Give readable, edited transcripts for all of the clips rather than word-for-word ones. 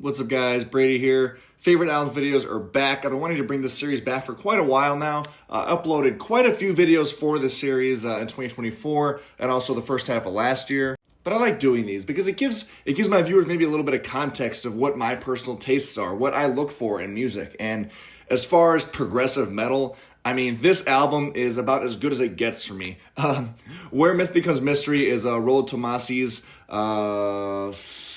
What's up, guys? Brady here. Favorite albums videos are back. I've been wanting to bring this series back for quite a while now. Uploaded quite a few videos for this series in 2024 and also the first half of last year. But I like doing these because it gives my viewers maybe a little bit of context of what my personal tastes are, what I look for in music. And as far as progressive metal, I mean, this album is about as good as it gets for me. Where Myth Becomes Mystery is Rolo Tomassi's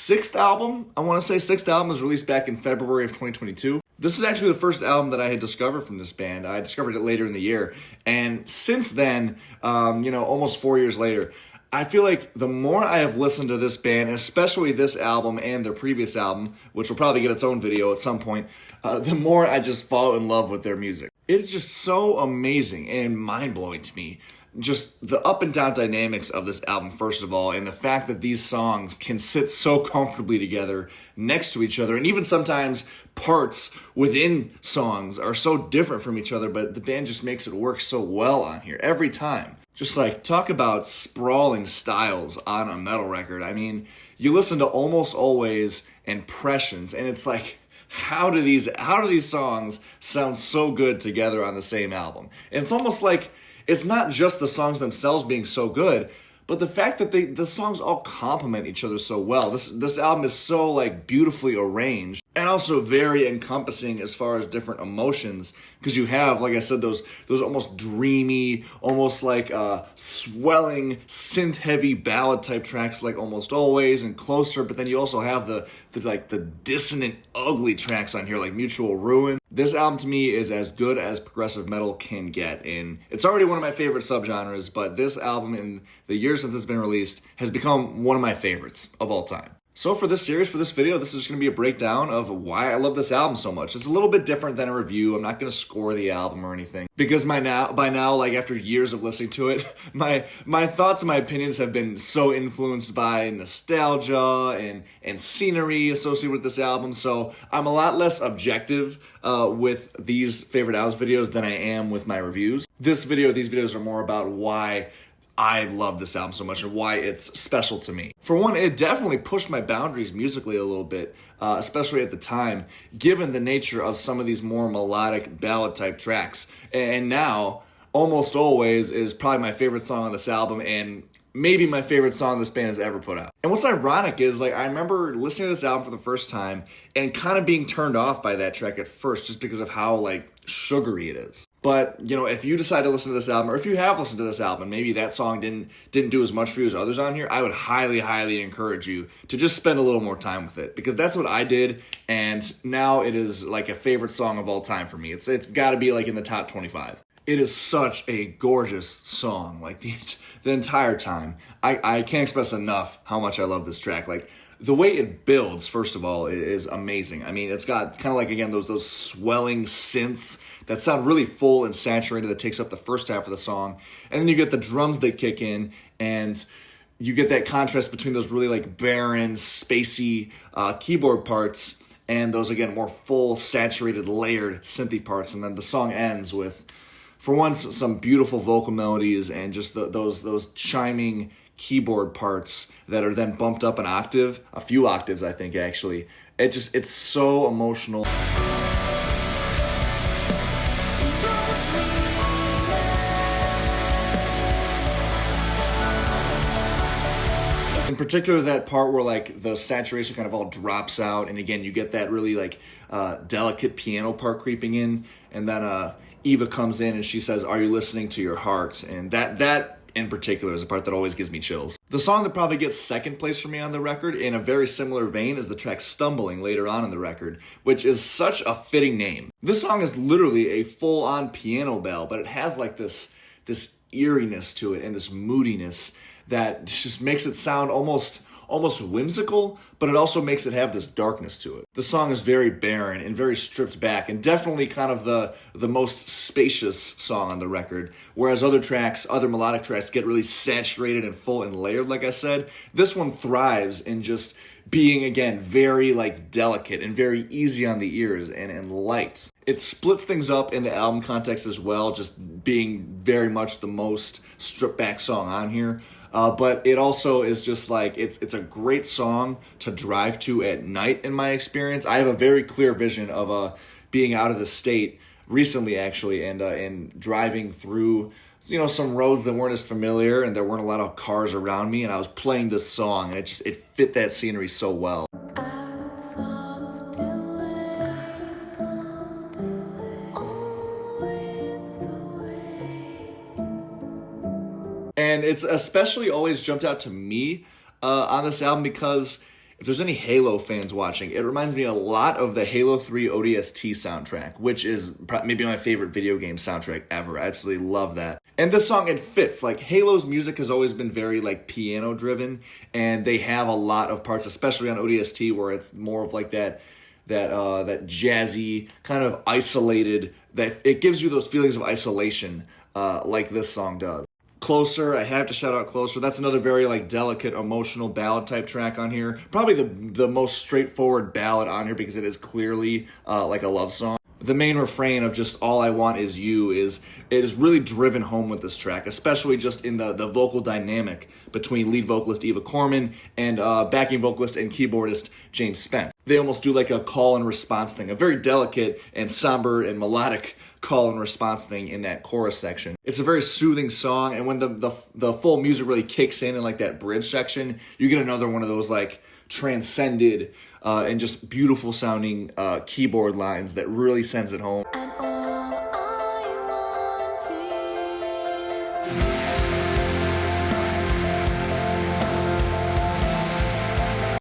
sixth album. I want to say sixth album was released back in February of 2022. This is actually the first album that I had discovered from this band. I discovered it later in the year. And since then, almost 4 years later, I feel like the more I have listened to this band, and especially this album and their previous album, which will probably get its own video at some point, the more I just fall in love with their music. It's just so amazing and mind-blowing to me. Just the up and down dynamics of this album, first of all, and the fact that these songs can sit so comfortably together next to each other, and even sometimes parts within songs are so different from each other, but the band just makes it work so well on here every time. Just like, talk about sprawling styles on a metal record. I mean, you listen to Almost Always and Prescience, and it's like, how do these songs sound so good together on the same album? And it's almost like it's not just the songs themselves being so good, but the fact that the songs all complement each other so well. This album is so like beautifully arranged and also very encompassing as far as different emotions, because you have, like I said, those almost dreamy, almost like swelling synth-heavy ballad type tracks like Almost Always and Closer, but then you also have the dissonant, ugly tracks on here like Mutual Ruin. This album to me is as good as progressive metal can get, and it's already one of my favorite subgenres, but this album in the years since it's been released has become one of my favorites of all time. So for this series, for this video, this is just going to be a breakdown of why I love this album so much. It's a little bit different than a review. I'm not going to score the album or anything, because by now, like after years of listening to it, my thoughts and my opinions have been so influenced by nostalgia and scenery associated with this album. So I'm a lot less objective with these favorite albums videos than I am with my reviews. These videos are more about why I love this album so much and why it's special to me. For one, it definitely pushed my boundaries musically a little bit, especially at the time, given the nature of some of these more melodic ballad type tracks. And now, Almost Always is probably my favorite song on this album, and maybe my favorite song this band has ever put out. And what's ironic is, like, I remember listening to this album for the first time and kind of being turned off by that track at first just because of how, like, sugary it is. But, if you decide to listen to this album, or if you have listened to this album, maybe that song didn't do as much for you as others on here, I would highly, highly encourage you to just spend a little more time with it, because that's what I did, and now it is like a favorite song of all time for me. It's got to be like in the top 25. It is such a gorgeous song, like the entire time. I can't express enough how much I love this track. Like, the way it builds, first of all, is amazing. I mean, it's got kind of like, again, those swelling synths that sound really full and saturated that takes up the first half of the song. And then you get the drums that kick in, and you get that contrast between those really like barren, spacey keyboard parts and those, again, more full, saturated, layered synthy parts. And then the song ends with, for once, some beautiful vocal melodies and just those chiming keyboard parts that are then bumped up an octave, a few octaves, I think, actually. It's so emotional. In particular, that part where like the saturation kind of all drops out, and again, you get that really like delicate piano part creeping in, and then Eva comes in and she says, "Are you listening to your heart?" And that in particular is a part that always gives me chills. The song that probably gets second place for me on the record in a very similar vein is the track Stumbling later on in the record, which is such a fitting name. This song is literally a full-on piano bell, but it has like this eeriness to it and this moodiness that just makes it sound almost whimsical, but it also makes it have this darkness to it. The song is very barren and very stripped back, and definitely kind of the most spacious song on the record, whereas other melodic tracks get really saturated and full and layered, like I said. This one thrives in just being, again, very like delicate and very easy on the ears and light. It splits things up in the album context as well, just being very much the most stripped back song on here. but it also is just like, it's a great song to drive to at night in my experience. I have a very clear vision of being out of the state recently, actually, and driving through some roads that weren't as familiar, and there weren't a lot of cars around me, and I was playing this song, and it fit that scenery so well. And it's especially always jumped out to me on this album because if there's any Halo fans watching, it reminds me a lot of the Halo 3 ODST soundtrack, which is maybe my favorite video game soundtrack ever. I absolutely love that. And this song, it fits. Like, Halo's music has always been very, like, piano-driven, and they have a lot of parts, especially on ODST, where it's more of, like, that jazzy, kind of isolated, that it gives you those feelings of isolation like this song does. Closer, I have to shout out Closer. That's another very like delicate, emotional ballad type track on here. Probably the most straightforward ballad on here because it is clearly like a love song. The main refrain of just "All I Want Is You" is really driven home with this track, especially just in the vocal dynamic between lead vocalist Eva Corman and backing vocalist and keyboardist James Spence. They almost do like a call and response thing, a very delicate and somber and melodic call and response thing in that chorus section. It's a very soothing song, and when the full music really kicks in like that bridge section, you get another one of those like transcended and just beautiful sounding keyboard lines that really sends it home.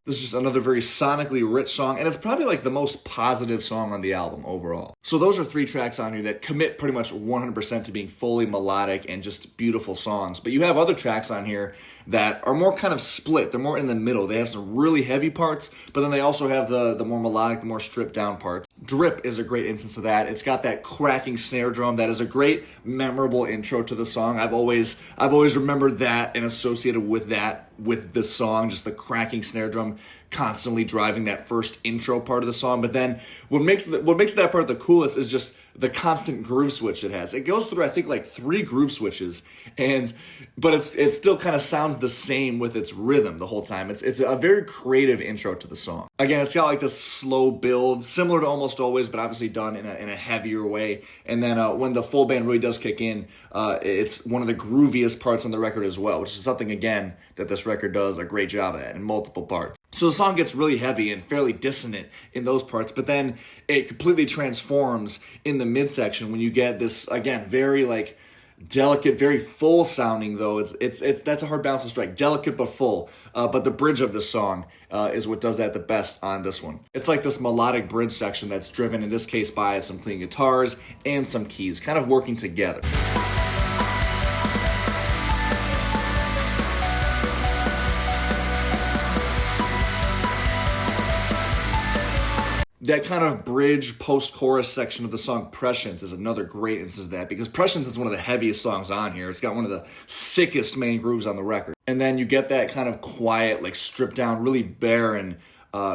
This is just another very sonically rich song, and it's probably like the most positive song on the album overall. So those are 3 tracks on here that commit pretty much 100% to being fully melodic and just beautiful songs. But you have other tracks on here that are more kind of split. They're more in the middle. They have some really heavy parts, but then they also have the more melodic, the more stripped down parts. Drip is a great instance of that. It's got that cracking snare drum that is a great, memorable intro to the song. I've always remembered that and associated with this song, just the cracking snare drum constantly driving that first intro part of the song. But then what makes that part the coolest is just the constant groove switch it has. It goes through, I think, like 3 groove switches, but it still kind of sounds the same with its rhythm the whole time. It's a very creative intro to the song. Again, it's got like this slow build, similar to Almost Always, but obviously done in a heavier way. And then when the full band really does kick in, it's one of the grooviest parts on the record as well, which is something, again, that this record does a great job at in multiple parts. So the song gets really heavy and fairly dissonant in those parts, but then it completely transforms in the midsection when you get this, again, very like delicate, very full sounding though. It's that's a hard balance to strike. Delicate but full. But the bridge of the song is what does that the best on this one. It's like this melodic bridge section that's driven in this case by some clean guitars and some keys, kind of working together. That kind of bridge post-chorus section of the song Prescience is another great instance of that, because Prescience is one of the heaviest songs on here. It's got one of the sickest main grooves on the record. And then you get that kind of quiet, like stripped down, really barren,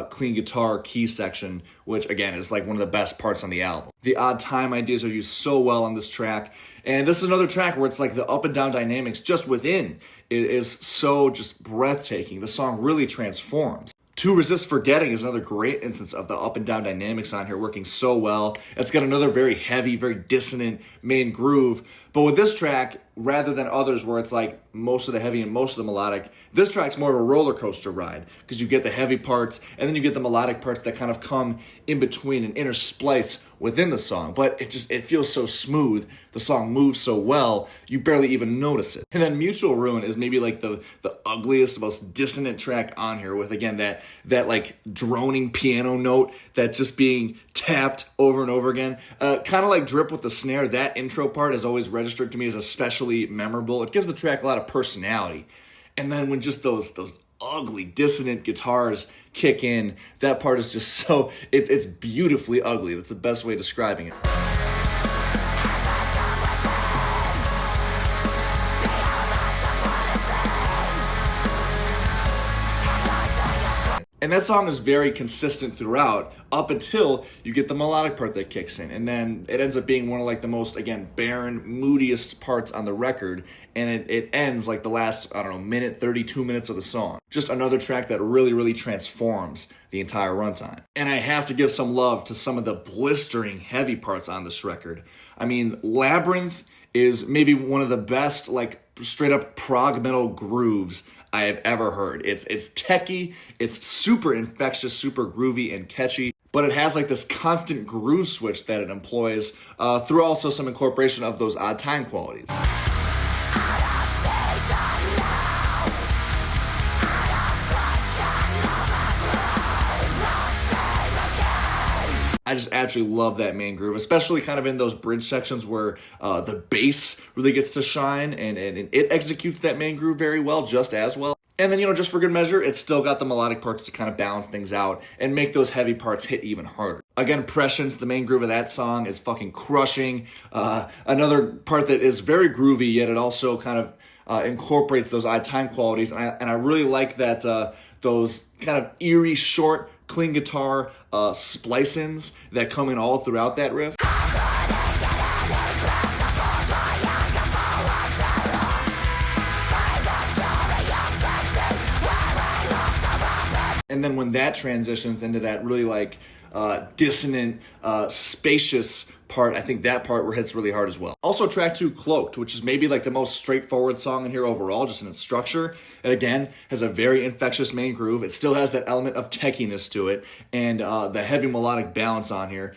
clean guitar key section, which again is like one of the best parts on the album. The odd time ideas are used so well on this track. And this is another track where it's like the up and down dynamics just within is so just breathtaking. The song really transforms. To Resist Forgetting is another great instance of the up and down dynamics on here working so well. It's got another very heavy, very dissonant main groove. But with this track, rather than others where it's like most of the heavy and most of the melodic, this track's more of a roller coaster ride because you get the heavy parts and then you get the melodic parts that kind of come in between and intersplice within the song. But it feels so smooth. The song moves so well, you barely even notice it. And then Mutual Ruin is maybe like the ugliest, most dissonant track on here with, again, that like droning piano note that just being tapped over and over again. Kind of like Drip with the snare, that intro part has always registered to me as especially memorable. It gives the track a lot of personality. And then when just those ugly, dissonant guitars kick in, that part is just so, it's beautifully ugly. That's the best way of describing it. And that song is very consistent throughout, up until you get the melodic part that kicks in. And then it ends up being one of like the most, again, barren, moodiest parts on the record. And it ends like the last, I don't know, minute, 32 minutes of the song. Just another track that really, really transforms the entire runtime. And I have to give some love to some of the blistering heavy parts on this record. I mean, Labyrinthe is maybe one of the best, like, straight up prog metal grooves I have ever heard. It's techy, it's super infectious, super groovy and catchy, but it has like this constant groove switch that it employs through also some incorporation of those odd time qualities. I just absolutely love that main groove, especially kind of in those bridge sections where the bass really gets to shine, and it executes that main groove very well, just as well. And then, just for good measure, it's still got the melodic parts to kind of balance things out and make those heavy parts hit even harder. Again, Prescience, the main groove of that song, is fucking crushing. Another part that is very groovy, yet it also kind of incorporates those odd time qualities, and I really like that those kind of eerie, short, clean guitar splice-ins that come in all throughout that riff. And then when that transitions into that really like dissonant, spacious part, I think that part hits really hard as well. Also, track 2, Cloaked, which is maybe like the most straightforward song in here overall, just in its structure. It again has a very infectious main groove. It still has that element of techiness to it, and the heavy melodic balance on here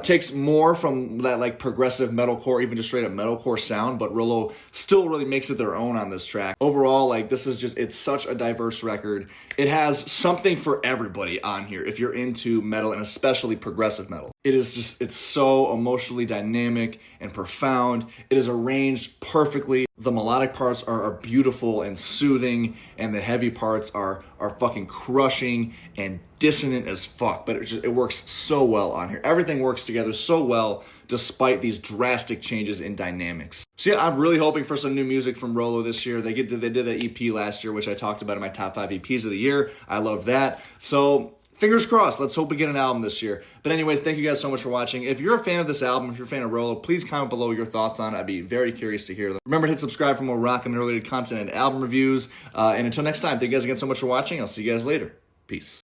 takes more from that like progressive metalcore, even just straight up metalcore sound, but Rolo still really makes it their own on this track. Overall, like this is just, it's such a diverse record. It has something for everybody on here if you're into metal, and especially progressive metal. It is just, it's so emotionally dynamic and profound. It is arranged perfectly. The melodic parts are beautiful and soothing, and the heavy parts are fucking crushing and dissonant as fuck, but it works so well on here. Everything works together so well despite these drastic changes in dynamics. So yeah, I'm really hoping for some new music from Rolo this year. They did that EP last year, which I talked about in my top 5 EPs of the year. I love that. So fingers crossed. Let's hope we get an album this year. But anyways, thank you guys so much for watching. If you're a fan of this album, if you're a fan of Rolo, please comment below your thoughts on it. I'd be very curious to hear them. Remember to hit subscribe for more rock and related content and album reviews. And until next time, thank you guys again so much for watching. I'll see you guys later. Peace.